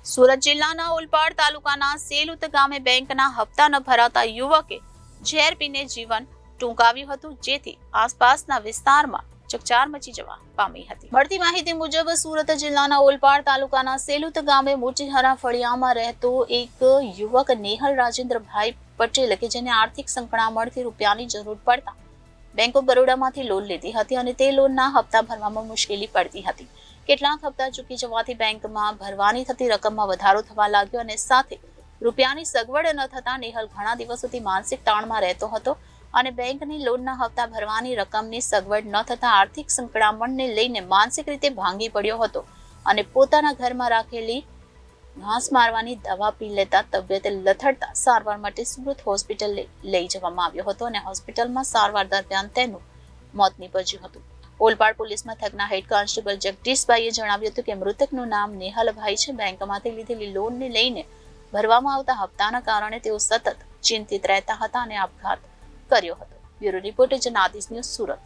સુરત જિલ્લાના ઓલપાડ તાલુકાના સેલુત ગામે બેંકના હપ્તા ન ભરાતા યુવકે ઝેર પીને જીવન ટૂંકાવ્યું હતું, જેથી આસપાસના વિસ્તારમાં ચકચાર મચી જવા પામી હતી। મળતી માહિતી મુજબ સુરત જિલ્લાના ઓલપાડ તાલુકાના સેલુત ગામે મોટીહરા ફળિયામાં રહેતો એક યુવક નેહલ રાજેન્દ્રભાઈ પટેલ કે જેને આર્થિક સંકળામણથી રૂપિયાની જરૂર પડતા બેંક ઓફ બરોડામાંથી લોન લીધી હતી અને તે લોનના હપ્તા ભરવામાં મુશ્કેલી પડતી હતી। કેટલાક હપ્તા ચૂકી જવાથી બેંકમાં ભરવાની થતી રકમમાં વધારો થવા લાગ્યો અને સાથે રૂપિયાની સગવડ ન થતા નેહલ ઘણા દિવસોથી માનસિક તાણમાં રહેતો હતો અને બેંકની લોનના હપ્તા ભરવાની રકમની સગવડ ન થતા આર્થિક સંકળામણને લઈને માનસિક રીતે ભાંગી પડ્યો હતો અને પોતાના ઘરમાં રાખેલી ઘાસ મારવાની દવા પી લેતા તબિયત લથડતા સારવાર માટે સુરત હોસ્પિટલ લઈ જવામાં આવ્યો હતો અને હોસ્પિટલમાં સારવાર દરમિયાન તેનું મોત નીપજ્યું હતું। ઓલપાડ પોલીસ મથકના હેડ કોન્સ્ટેબલ જગદીશભાઈએ જણાવ્યું હતું કે મૃતકનું નામ નેહલભાઈ છે। બેંકમાંથી લીધેલી લોનને લઈને ભરવામાં આવતા હપ્તાના કારણે તેઓ સતત ચિંતિત રહેતા હતા અને આપઘાત કર્યો હતો। Bureau reporter Janadish news Surat.